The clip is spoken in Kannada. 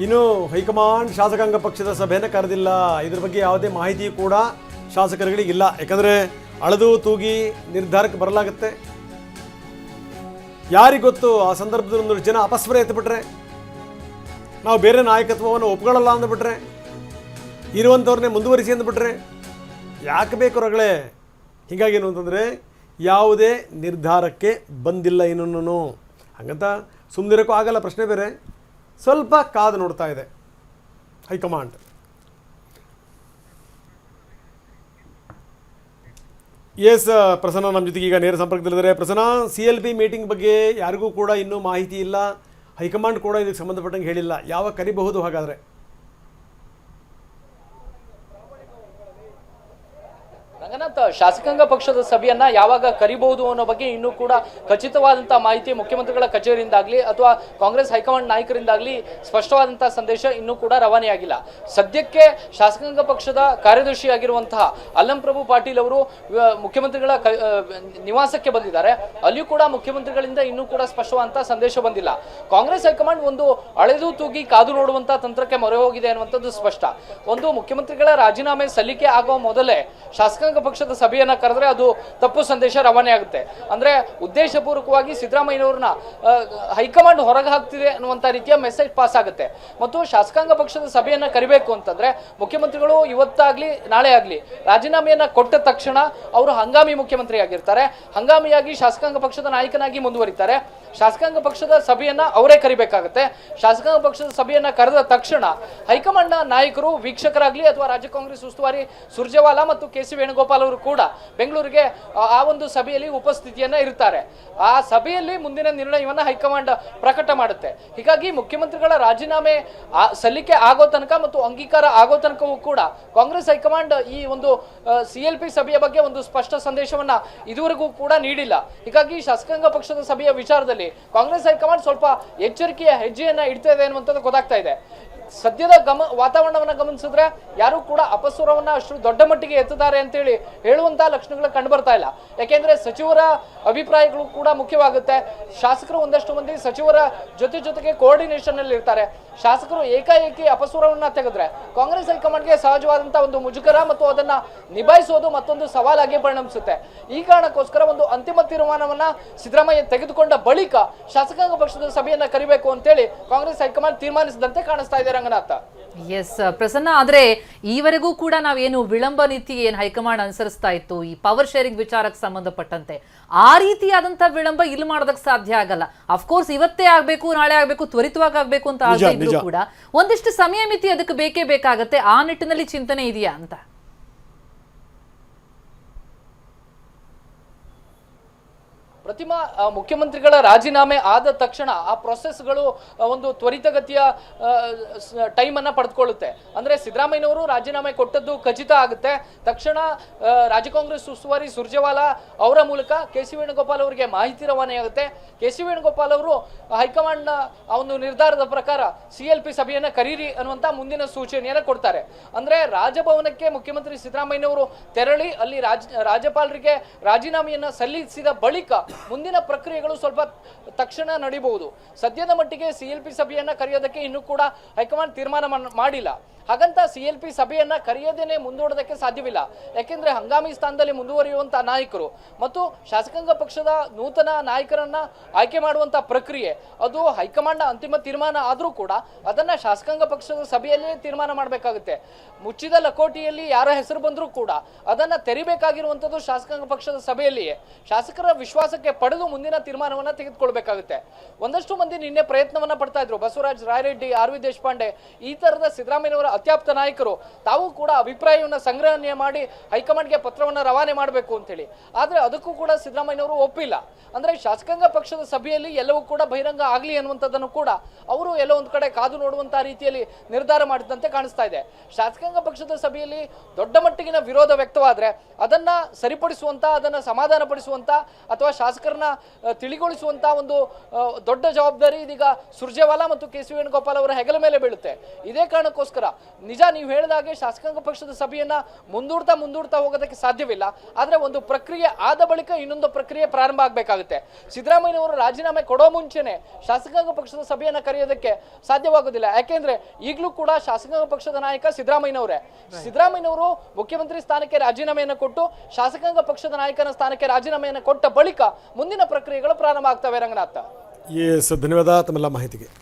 ಇನ್ನು ಹೈಕಮಾಂಡ್ ಶಾಸಕಾಂಗ ಪಕ್ಷದ ಸಭೆಯನ್ನು ಕರೆದಿಲ್ಲ. ಇದ್ರ ಬಗ್ಗೆ ಯಾವುದೇ ಮಾಹಿತಿ ಕೂಡ ಶಾಸಕರುಗಳಿಗಿಲ್ಲ. ಯಾಕಂದರೆ ಅಳೆದು ತೂಗಿ ನಿರ್ಧಾರಕ್ಕೆ ಬರಲಾಗುತ್ತೆ. ಯಾರಿಗೊತ್ತು, ಆ ಸಂದರ್ಭದಲ್ಲಿ ಒಂದು ಜನ ಅಪಸ್ವರ ಎತ್ತಿಬಿಟ್ರೆ, ನಾವು ಬೇರೆ ನಾಯಕತ್ವವನ್ನು ಒಪ್ಕೊಳ್ಳಲ್ಲ ಅಂದ್ಬಿಟ್ರೆ, ಇರುವಂಥವ್ರನ್ನೇ ಮುಂದುವರಿಸಿ ಅಂದ್ಬಿಟ್ರೆ ಯಾಕೆ ಬೇಕು ಹೊರಗಡೆ? ಹೀಗಾಗಿ ಏನು ಅಂತಂದರೆ ಯಾವುದೇ ನಿರ್ಧಾರಕ್ಕೆ ಬಂದಿಲ್ಲ ಇನ್ನೂ. ಹಾಗಂತ ಸುಮ್ಮನಿರೋಕ್ಕೂ ಆಗಲ್ಲ, ಪ್ರಶ್ನೆ ಬೇರೆ. ಸ್ವಲ್ಪ ಕಾದು ನೋಡ್ತಾ ಇದೆ ಹೈಕಮಾಂಡ್. ಎಸ್ ಪ್ರಸನ್ನ ನಮ್ಮ ಜೊತೆಗೆ ಈಗ ನೇರ ಸಂಪರ್ಕದಲ್ಲಿದ್ದಾರೆ. ಪ್ರಸನ್ನ, CLP ಮೀಟಿಂಗ್ ಬಗ್ಗೆ ಯಾರಿಗೂ ಕೂಡ ಇನ್ನೂ ಮಾಹಿತಿ ಇಲ್ಲ, ಹೈಕಮಾಂಡ್ ಕೂಡ ಇದಕ್ಕೆ ಸಂಬಂಧಪಟ್ಟಂಗೆ ಹೇಳಿಲ್ಲ. ಯಾವಾಗ ಕರಿಬಹುದು ಹಾಗಾದರೆ? ರಂಗನಾಥ್, ಶಾಸಕಾಂಗ ಪಕ್ಷದ ಸಭೆಯನ್ನ ಯಾವಾಗ ಕರಿಬಹುದು ಅನ್ನೋ ಬಗ್ಗೆ ಇನ್ನೂ ಕೂಡ ಖಚಿತವಾದಂತಹ ಮಾಹಿತಿ ಮುಖ್ಯಮಂತ್ರಿಗಳ ಕಚೇರಿಯಿಂದಾಗಲಿ ಅಥವಾ ಕಾಂಗ್ರೆಸ್ ಹೈಕಮಾಂಡ್ ನಾಯಕರಿಂದಾಗಲಿ ಸ್ಪಷ್ಟವಾದಂತಹ ಸಂದೇಶ ಇನ್ನೂ ಕೂಡ ರವಾನೆಯಾಗಿಲ್ಲ. ಸದ್ಯಕ್ಕೆ ಶಾಸಕಾಂಗ ಪಕ್ಷದ ಕಾರ್ಯದರ್ಶಿಯಾಗಿರುವಂತಹ ಅಲ್ಲಂ ಪ್ರಭು ಪಾಟೀಲ್ ಅವರು ಮುಖ್ಯಮಂತ್ರಿಗಳ ನಿವಾಸಕ್ಕೆ ಬಂದಿದ್ದಾರೆ. ಅಲ್ಲಿಯೂ ಕೂಡ ಮುಖ್ಯಮಂತ್ರಿಗಳಿಂದ ಇನ್ನೂ ಕೂಡ ಸ್ಪಷ್ಟವಾದಂತಹ ಸಂದೇಶ ಬಂದಿಲ್ಲ. ಕಾಂಗ್ರೆಸ್ ಹೈಕಮಾಂಡ್ ಒಂದು ಅಳೆದು ತೂಗಿ ಕಾದು ನೋಡುವಂತಹ ತಂತ್ರಕ್ಕೆ ಮೊರೆ ಹೋಗಿದೆ ಅನ್ನುವಂಥದ್ದು ಸ್ಪಷ್ಟ. ಒಂದು ಮುಖ್ಯಮಂತ್ರಿಗಳ ರಾಜೀನಾಮೆ ಸಲ್ಲಿಕೆ ಆಗುವ ಮೊದಲೇ ಶಾಸಕಾಂಗ ಪಕ್ಷದ ಸಭೆಯನ್ನ ಕರೆದ್ರೆ ಅದು ತಪ್ಪು ಸಂದೇಶ ರವಾನೆ ಆಗುತ್ತೆ. ಅಂದ್ರೆ ಉದ್ದೇಶಪೂರ್ವಕವಾಗಿ ಸಿದ್ದರಾಮಯ್ಯನವ್ರನ್ನ ಹೈಕಮಾಂಡ್ ಹೊರಗೆ ಹಾಕ್ತಿದೆ ಅನ್ನುವಂತ ರೀತಿಯ ಮೆಸೇಜ್ ಪಾಸ್ ಆಗುತ್ತೆ. ಮತ್ತು ಶಾಸಕಾಂಗ ಪಕ್ಷದ ಸಭೆಯನ್ನ ಕರಿಬೇಕು ಅಂತಂದ್ರೆ ಮುಖ್ಯಮಂತ್ರಿಗಳು ಇವತ್ತಾಗ್ಲಿ ನಾಳೆ ಆಗ್ಲಿ ರಾಜೀನಾಮೆಯನ್ನ ಕೊಟ್ಟ ತಕ್ಷಣ ಅವರು ಹಂಗಾಮಿ ಮುಖ್ಯಮಂತ್ರಿ ಆಗಿರ್ತಾರೆ, ಹಂಗಾಮಿಯಾಗಿ ಶಾಸಕಾಂಗ ಪಕ್ಷದ ನಾಯಕನಾಗಿ ಮುಂದುವರಿತಾರೆ. ಶಾಸಕಾಂಗ ಪಕ್ಷದ ಸಭೆಯನ್ನ ಅವರೇ ಕರಿಬೇಕಾಗುತ್ತೆ. ಶಾಸಕಾಂಗ ಪಕ್ಷದ ಸಭೆಯನ್ನ ಕರೆದ ತಕ್ಷಣ ಹೈಕಮಾಂಡ್ನ ನಾಯಕರು, ವೀಕ್ಷಕರಾಗ್ಲಿ ಅಥವಾ ರಾಜ್ಯ ಕಾಂಗ್ರೆಸ್ ಉಸ್ತುವಾರಿ ಸುರ್ಜೇವಾಲಾ ಮತ್ತು KC ವೇಣುಗೋಪಾಲ್ ಅವರು ಕೂಡ ಬೆಂಗಳೂರಿಗೆ ಆ ಒಂದು ಸಭೆಯಲ್ಲಿ ಉಪಸ್ಥಿತಿಯನ್ನ ಇರ್ತಾರೆ. ಆ ಸಭೆಯಲ್ಲಿ ಮುಂದಿನ ನಿರ್ಣಯವನ್ನ ಹೈಕಮಾಂಡ್ ಪ್ರಕಟ ಮಾಡುತ್ತೆ. ಹೀಗಾಗಿ ಮುಖ್ಯಮಂತ್ರಿಗಳ ರಾಜೀನಾಮೆ ಸಲ್ಲಿಕೆ ಆಗೋ ತನಕ ಮತ್ತು ಅಂಗೀಕಾರ ಆಗೋ ತನಕವೂ ಕೂಡ ಕಾಂಗ್ರೆಸ್ ಹೈಕಮಾಂಡ್ ಈ ಒಂದು CLP ಸಭೆಯ ಬಗ್ಗೆ ಒಂದು ಸ್ಪಷ್ಟ ಸಂದೇಶವನ್ನ ಇದುವರೆಗೂ ಕೂಡ ನೀಡಿಲ್ಲ. ಹೀಗಾಗಿ ಶಾಸಕಾಂಗ ಪಕ್ಷದ ಸಭೆಯ ವಿಚಾರದಲ್ಲಿ ಕಾಂಗ್ರೆಸ್ ಹೈಕಮಾಂಡ್ ಸ್ವಲ್ಪ ಎಚ್ಚರಿಕೆಯ ಹೆಜ್ಜೆಯನ್ನ ಇಡ್ತಾ ಇದೆ ಅನ್ನುವಂಥದ್ದು ಗೊತ್ತಾಗ್ತಾ ಇದೆ. ಸದ್ಯದ ವಾತಾವರಣವನ್ನ ಗಮನಿಸಿದ್ರೆ ಯಾರು ಕೂಡ ಅಪಸ್ವರವನ್ನ ಅಷ್ಟು ದೊಡ್ಡ ಮಟ್ಟಿಗೆ ಎತ್ತಿದ್ದಾರೆ ಅಂತೇಳಿ ಹೇಳುವಂತಹ ಲಕ್ಷಣಗಳು ಕಂಡು ಬರ್ತಾ ಇಲ್ಲ. ಯಾಕೆಂದ್ರೆ ಸಚಿವರ ಅಭಿಪ್ರಾಯಗಳು ಕೂಡ ಮುಖ್ಯವಾಗುತ್ತೆ. ಶಾಸಕರು ಒಂದಷ್ಟು ಮಂದಿ ಸಚಿವರ ಜೊತೆಗೆ ಕೋಆರ್ಡಿನೇಷನ್ ಅಲ್ಲಿ ಇರ್ತಾರೆ. ಶಾಸಕರು ಏಕಾಏಕಿ ಅಪಸ್ವರವನ್ನ ತೆಗೆದ್ರೆ ಕಾಂಗ್ರೆಸ್ ಹೈಕಮಾಂಡ್ಗೆ ಸಹಜವಾದಂತಹ ಒಂದು ಮುಜುಗರ ಮತ್ತು ಅದನ್ನ ನಿಭಾಯಿಸೋದು ಮತ್ತೊಂದು ಸವಾಲಾಗಿ ಪರಿಣಮಿಸುತ್ತೆ. ಈ ಕಾರಣಕ್ಕೋಸ್ಕರ ಒಂದು ಅಂತಿಮ ತೀರ್ಮಾನವನ್ನ ಸಿದ್ದರಾಮಯ್ಯ ತೆಗೆದುಕೊಂಡ ಬಳಿಕ ಶಾಸಕಾಂಗ ಪಕ್ಷದ ಸಭೆಯನ್ನ ಕರಿಬೇಕು ಅಂತೇಳಿ ಕಾಂಗ್ರೆಸ್ ಹೈಕಮಾಂಡ್ ತೀರ್ಮಾನಿಸಿದಂತೆ ಕಾಣಿಸ್ತಾ ಇದೆ ರಂಗನಾಥ. ಎಸ್ ಪ್ರಸನ್ನ, ಆದ್ರೆ ಈವರೆಗೂ ಕೂಡ ನಾವೇನು ವಿಳಂಬ ನೀತಿ ಏನ್ ಹೈಕಮಾಂಡ್ ಅನುಸರಿಸ್ತಾ ಇತ್ತು ಈ ಪವರ್ ಶೇರಿಂಗ್ ವಿಚಾರಕ್ಕೆ ಸಂಬಂಧಪಟ್ಟಂತೆ, ಆ ರೀತಿಯಾದಂತ ವಿಳಂಬ ಇಲ್ಲಿ ಮಾಡೋದಕ್ಕೆ ಸಾಧ್ಯ ಆಗಲ್ಲ. ಅಫ್ಕೋರ್ಸ್ ಇವತ್ತೇ ಆಗ್ಬೇಕು, ನಾಳೆ ಆಗ್ಬೇಕು, ತ್ವರಿತವಾಗಿ ಆಗ್ಬೇಕು ಅಂತ ಆಗಿದ್ರು ಕೂಡ ಒಂದಿಷ್ಟು ಸಮಯ ಮಿತಿ ಅದಕ್ಕೆ ಬೇಕೇ ಬೇಕಾಗತ್ತೆ. ಆ ನಿಟ್ಟಿನಲ್ಲಿ ಚಿಂತನೆ ಇದೆಯಾ ಅಂತ? ಪ್ರತಿಮಾ, ಮುಖ್ಯಮಂತ್ರಿಗಳ ರಾಜೀನಾಮೆ ಆದ ತಕ್ಷಣ ಆ ಪ್ರೊಸೆಸ್ಗಳು ಒಂದು ತ್ವರಿತಗತಿಯ ಟೈಮ್ ಅನ್ನ ಪಡೆದುಕೊಳ್ಳುತ್ತೆ. ಅಂದ್ರೆ ಸಿದ್ದರಾಮಯ್ಯನವರು ರಾಜೀನಾಮೆ ಕೊಟ್ಟದ್ದು ಖಚಿತ ಆಗುತ್ತೆ. ತಕ್ಷಣ ರಾಜ್ಯ ಕಾಂಗ್ರೆಸ್ ಉಸ್ತುವಾರಿ ಸುರ್ಜೇವಾಲಾ ಅವರ ಮೂಲಕ KC ವೇಣುಗೋಪಾಲ್ ಅವರಿಗೆ ಮಾಹಿತಿ ರವಾನೆ ಆಗುತ್ತೆ. KC ವೇಣುಗೋಪಾಲ್ ಅವರು ಹೈಕಮಾಂಡ್ನ ಒಂದು ನಿರ್ಧಾರದ ಪ್ರಕಾರ CLP ಸಭೆಯನ್ನ ಕರೀರಿ ಅನ್ನುವಂತ ಮುಂದಿನ ಸೂಚನೆಯನ್ನ ಕೊಡ್ತಾರೆ. ಅಂದ್ರೆ ರಾಜಭವನಕ್ಕೆ ಮುಖ್ಯಮಂತ್ರಿ ಸಿದ್ದರಾಮಯ್ಯನವರು ತೆರಳಿ ಅಲ್ಲಿ ರಾಜ್ಯಪಾಲರಿಗೆ ರಾಜೀನಾಮೆಯನ್ನ ಸಲ್ಲಿಸಿದ ಬಳಿಕ ಮುಂದಿನ ಪ್ರಕ್ರಿಯೆಗಳು ಸ್ವಲ್ಪ ತಕ್ಷಣ ನಡೀಬಹುದು. ಸದ್ಯದ ಮಟ್ಟಿಗೆ CLP ಸಭೆಯನ್ನ ಕರೆಯೋದಕ್ಕೆ ಇನ್ನೂ ಕೂಡ ಹೈಕಮಾಂಡ್ ತೀರ್ಮಾನ ಮಾಡಿಲ್ಲ. ಹಾಗಂತ CLP ಸಭೆಯನ್ನ ಕರೆಯೋದೇನೆ ಮುಂದೂಡೋದಕ್ಕೆ ಸಾಧ್ಯವಿಲ್ಲ. ಯಾಕೆಂದ್ರೆ ಹಂಗಾಮಿ ಸ್ಥಾನದಲ್ಲಿ ಮುಂದುವರಿಯುವಂತಹ ನಾಯಕರು ಮತ್ತು ಶಾಸಕಾಂಗ ಪಕ್ಷದ ನೂತನ ನಾಯಕರನ್ನ ಆಯ್ಕೆ ಮಾಡುವಂತಹ ಪ್ರಕ್ರಿಯೆ ಅದು ಹೈಕಮಾಂಡ್ ಅಂತಿಮ ತೀರ್ಮಾನ ಆದ್ರೂ ಕೂಡ ಅದನ್ನ ಶಾಸಕಾಂಗ ಪಕ್ಷದ ಸಭೆಯಲ್ಲಿ ತೀರ್ಮಾನ ಮಾಡಬೇಕಾಗುತ್ತೆ. ಮುಚ್ಚಿದ ಲಕೋಟಿಯಲ್ಲಿ ಯಾರ ಹೆಸರು ಬಂದರೂ ಕೂಡ ಅದನ್ನ ತೆರಿಬೇಕಾಗಿರುವಂತದ್ದು ಶಾಸಕಾಂಗ ಪಕ್ಷದ ಸಭೆಯಲ್ಲಿಯೇ. ಶಾಸಕರ ವಿಶ್ವಾಸಕ್ಕೆ ಪಡೆದು ಮುಂದಿನ ತೀರ್ಮಾನವನ್ನ ತೆಗೆದುಕೊಳ್ಬೇಕಾಗುತ್ತೆ. ಒಂದಷ್ಟು ಮಂದಿ ನಿನ್ನೆ ಪ್ರಯತ್ನವನ್ನ ಪಡ್ತಾ ಇದ್ರು. ಬಸವರಾಜ ರಾಯರೆಡ್ಡಿ, RV ದೇಶಪಾಂಡೆ ಈ ತರದ ಸಿದ್ದರಾಮಯ್ಯನವರ ಅತ್ಯಾಪ್ತ ನಾಯಕರು ತಾವು ಕೂಡ ಅಭಿಪ್ರಾಯವನ್ನು ಸಂಗ್ರಹಣೆ ಮಾಡಿ ಹೈಕಮಾಂಡ್ಗೆ ಪತ್ರವನ್ನು ರವಾನೆ ಮಾಡಬೇಕು ಅಂತ ಹೇಳಿ. ಆದ್ರೆ ಅದಕ್ಕೂ ಕೂಡ ಸಿದ್ದರಾಮಯ್ಯನವರು ಒಪ್ಪಿಲ್ಲ. ಅಂದ್ರೆ ಶಾಸಕಾಂಗ ಪಕ್ಷದ ಸಭೆಯಲ್ಲಿ ಎಲ್ಲವೂ ಕೂಡ ಬಹಿರಂಗ ಆಗ್ಲಿ ಅನ್ನುವಂಥದ್ದನ್ನು ಕೂಡ ಅವರು ಎಲ್ಲೋ ಒಂದು ಕಡೆ ಕಾದು ನೋಡುವಂತಹ ರೀತಿಯಲ್ಲಿ ನಿರ್ಧಾರ ಮಾಡಿದಂತೆ ಕಾಣಿಸ್ತಾ ಇದೆ. ಶಾಸಕಾಂಗ ಪಕ್ಷದ ಸಭೆಯಲ್ಲಿ ದೊಡ್ಡ ಮಟ್ಟಿಗಿನ ವಿರೋಧ ವ್ಯಕ್ತವಾದ್ರೆ ಅದನ್ನ ಸರಿಪಡಿಸುವಂತ, ಅದನ್ನ ಸಮಾಧಾನ ಪಡಿಸುವಂತ ಅಥವಾ ಶಾಸಕರನ್ನ ತಿಳಿಗೊಳಿಸುವಂತ ಒಂದು ದೊಡ್ಡ ಜವಾಬ್ದಾರಿ ಇದೀಗ ಸುರ್ಜೇವಾಲಾ ಮತ್ತು ಕೆ ಸಿ ವೇಣುಗೋಪಾಲ್ ಅವರ ಹೆಗಲ ಮೇಲೆ ಬೀಳುತ್ತೆ. ಇದೇ ಕಾರಣಕ್ಕೋಸ್ಕರ ನಿಜ ನೀವು ಹೇಳಿದಾಗೆ ಶಾಸಕಾಂಗ ಪಕ್ಷದ ಸಭೆಯನ್ನ ಮುಂದೂಡ್ತಾ ಹೋಗೋದಕ್ಕೆ ಸಾಧ್ಯವಿಲ್ಲ. ಆದ್ರೆ ಒಂದು ಪ್ರಕ್ರಿಯೆ ಆದ ಬಳಿಕ ಇನ್ನೊಂದು ಪ್ರಕ್ರಿಯೆ ಪ್ರಾರಂಭ ಆಗಬೇಕಾಗುತ್ತೆ. ಸಿದ್ದರಾಮಯ್ಯನವರು ರಾಜೀನಾಮೆ ಕೊಡೋ ಮುಂಚೆನೆ ಶಾಸಕಾಂಗ ಪಕ್ಷದ ಸಭೆಯನ್ನ ಕರೆಯೋದಕ್ಕೆ ಸಾಧ್ಯವಾಗೋದಿಲ್ಲ. ಯಾಕೆಂದ್ರೆ ಈಗಲೂ ಕೂಡ ಶಾಸಕಾಂಗ ಪಕ್ಷದ ನಾಯಕ ಸಿದ್ದರಾಮಯ್ಯನವರೇ. ಸಿದ್ದರಾಮಯ್ಯನವರು ಮುಖ್ಯಮಂತ್ರಿ ಸ್ಥಾನಕ್ಕೆ ರಾಜೀನಾಮೆಯನ್ನು ಕೊಟ್ಟು ಶಾಸಕಾಂಗ ಪಕ್ಷದ ನಾಯಕನ ಸ್ಥಾನಕ್ಕೆ ರಾಜೀನಾಮೆಯನ್ನು ಕೊಟ್ಟ ಬಳಿಕ ಮುಂದಿನ ಪ್ರಕ್ರಿಯೆಗಳು ಪ್ರಾರಂಭ ಆಗ್ತವೆ. ರಂಗನಾಥ್, ಎಸ್, ಧನ್ಯವಾದ ತಮ್ಮೆಲ್ಲ ಮಾಹಿತಿಗೆ.